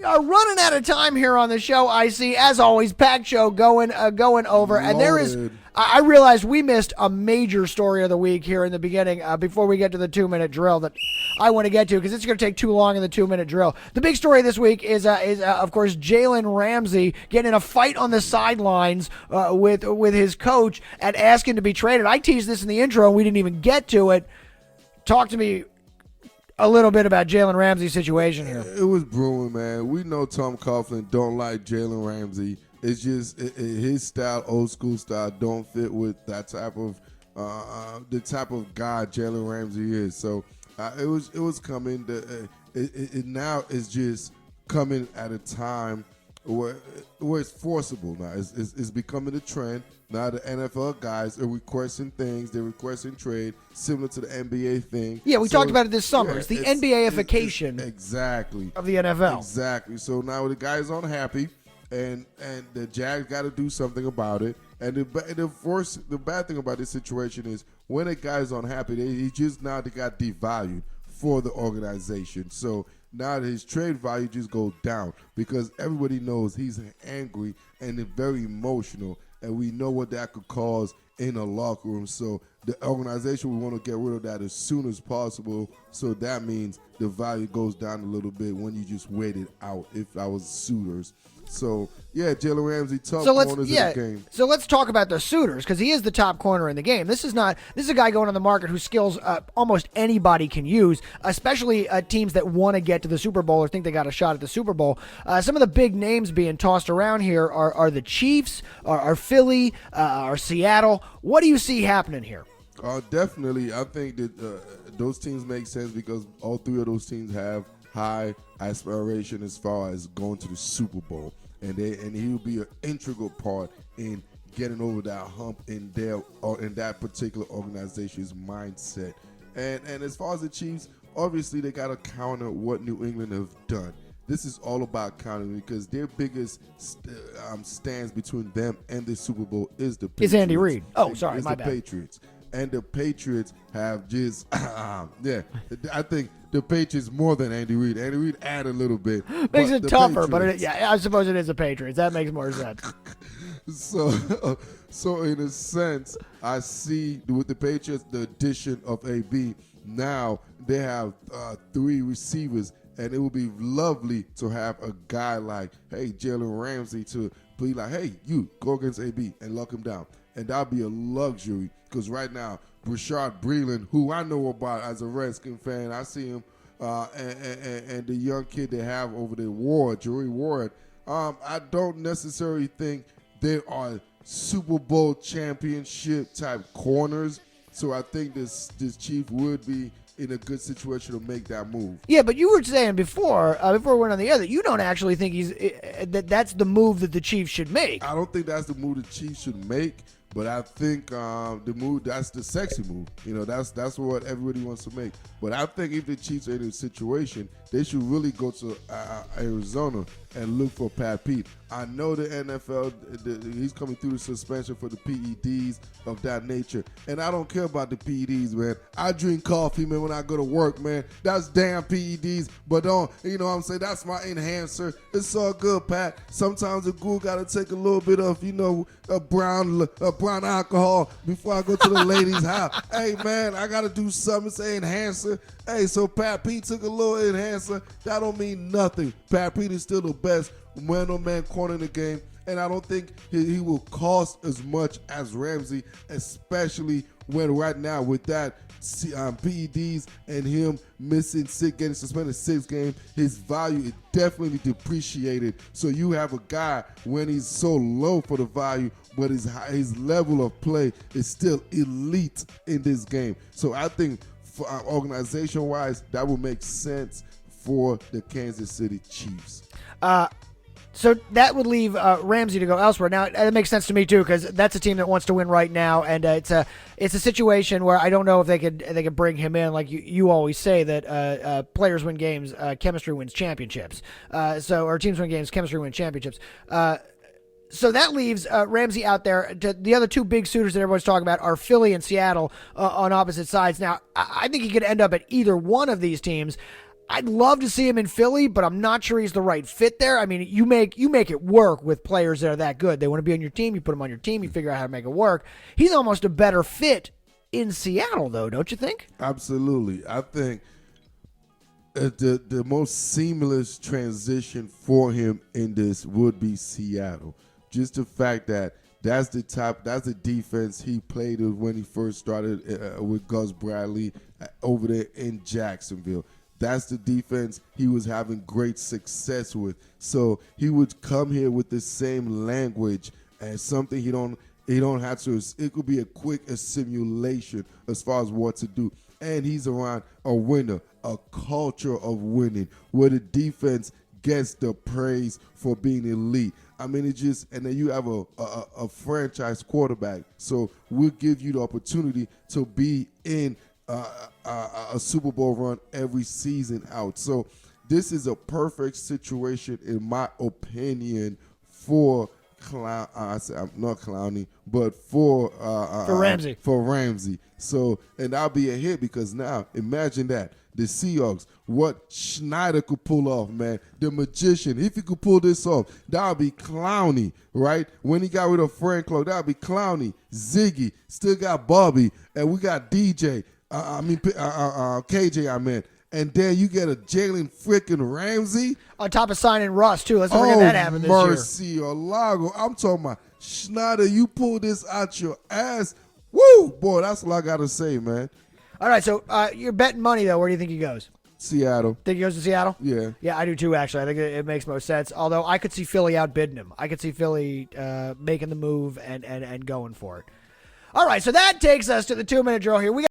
Running out of time here on the show. I see, as always, packed show going over, and there is. I realized we missed a major story of the week here in the beginning before we get to the 2-minute drill that I want to get to because it's going to take too long in the 2-minute drill. The big story this week is of course, Jalen Ramsey getting in a fight on the sidelines with his coach and asking to be traded. I teased this in the intro and we didn't even get to it. Talk to me a little bit about Jalen Ramsey's situation here. It was brewing, man. We know Tom Coughlin don't like Jalen Ramsey. It's just his style, old school style, don't fit with that type of the type of guy Jalen Ramsey is. So it was coming. It now is just coming at a time where it's forcible now. It's becoming a trend. Now the NFL guys are requesting things. They're requesting trade, similar to the NBA thing. Yeah, we talked about it this summer. It's the NBA-ification exactly of the NFL. Exactly. So now the guys aren't happy. And the Jags got to do something about it. And the bad thing about this situation is when a guy's unhappy, they got devalued for the organization. So now his trade value just goes down because everybody knows he's angry and very emotional, and we know what that could cause in a locker room. So the organization, we want to get rid of that as soon as possible. So that means the value goes down a little bit when you just wait it out. If I was suitors. So, yeah, Jalen Ramsey, tough corners in the game. So let's talk about the suitors because he is the top corner in the game. This is a guy going on the market whose skills almost anybody can use, especially teams that want to get to the Super Bowl or think they got a shot at the Super Bowl. Some of the big names being tossed around here are the Chiefs, are Philly, are Seattle. What do you see happening here? Definitely. I think that those teams make sense because all three of those teams have high aspiration as far as going to the Super Bowl, and he will be an integral part in getting over that hump in that particular organization's mindset. And as far as the Chiefs, obviously they got to counter what New England have done. This is all about countering because their biggest stands between them and the Super Bowl is the Patriots. Is Andy Reid? Oh, sorry, my bad. Patriots. And the Patriots have just, I think the Patriots more than Andy Reid. Andy Reid add a little bit. Makes it tougher, but I suppose it is the Patriots. That makes more sense. So in a sense, I see with the Patriots the addition of AB. Now they have 3 receivers, and it would be lovely to have a guy like, hey, Jalen Ramsey to be like, hey, you go against AB and lock him down. And that'd be a luxury because right now, Rashad Breeland, who I know about as a Redskin fan, I see him and the young kid they have over there, Joey Ward. I don't necessarily think they are Super Bowl championship type corners. So I think this Chief would be in a good situation to make that move. Yeah, but you were saying before we went on the air that you don't actually think that's the move that the Chiefs should make. I don't think that's the move the Chiefs should make. But I think the move, that's the sexy move. You know, that's what everybody wants to make. But I think if the Chiefs are in a situation, they should really go to Arizona and look for Pat Pete. I know the NFL, he's coming through the suspension for the PEDs of that nature. And I don't care about the PEDs, man. I drink coffee, man, when I go to work, man. That's damn PEDs. But don't, you know what I'm saying? That's my enhancer. It's all good, Pat. Sometimes the guru got to take a little bit of, a brown alcohol before I go to the ladies' house. Hey, man, I got to do something. Say enhancer. Hey, so Pat Pete took a little enhancer. That don't mean nothing. Pat Pete is still the best man-on-man corner in the game, and I don't think he will cost as much as Ramsey, especially when right now with that PEDs and him getting suspended 6 games, his value is definitely depreciated. So you have a guy when he's so low for the value, but his level of play is still elite in this game. So I think organization-wise, that will make sense for the Kansas City Chiefs. So that would leave Ramsey to go elsewhere. Now, that makes sense to me, too, because that's a team that wants to win right now, and it's a situation where I don't know if they could bring him in. Like you always say that players win games, chemistry wins championships. Or teams win games, chemistry wins championships. So that leaves Ramsey out there. The other 2 big suitors that everyone's talking about are Philly and Seattle on opposite sides. Now, I think he could end up at either one of these teams. I'd love to see him in Philly, but I'm not sure he's the right fit there. I mean, you make it work with players that are that good. They want to be on your team. You put them on your team. You figure out how to make it work. He's almost a better fit in Seattle, though, don't you think? Absolutely. I think the most seamless transition for him in this would be Seattle. Just the fact that that's the defense he played with when he first started with Gus Bradley over there in Jacksonville. That's the defense he was having great success with. So he would come here with the same language as something he don't have to. It could be a quick simulation as far as what to do. And he's around a winner, a culture of winning, where the defense gets the praise for being elite. I mean, and then you have a franchise quarterback. So we'll give you the opportunity to be in a Super Bowl run every season out. So this is a perfect situation, in my opinion, for not Clowney, but for Ramsey. For Ramsey. So, and that'll be a hit, because now imagine that. The Seahawks, what Schneider could pull off, man. The magician, if he could pull this off, that would be Clowney, right? When he got rid of Frank Clark, that would be Clowney, Ziggy, still got Bobby, and we got DJ, KJ, I meant. And then you get a Jalen freaking Ramsey. On top of signing Russ, too. Let's not forget that happened this year. Mercy Olago. I'm talking about Schneider, you pull this out your ass. Woo! Boy, that's all I got to say, man. All right, so you're betting money, though. Where do you think he goes? Seattle. Think he goes to Seattle? Yeah. Yeah, I do too, actually. I think it makes most sense. Although I could see Philly outbidding him. I could see Philly making the move and going for it. All right, so that takes us to the 2-minute drill here.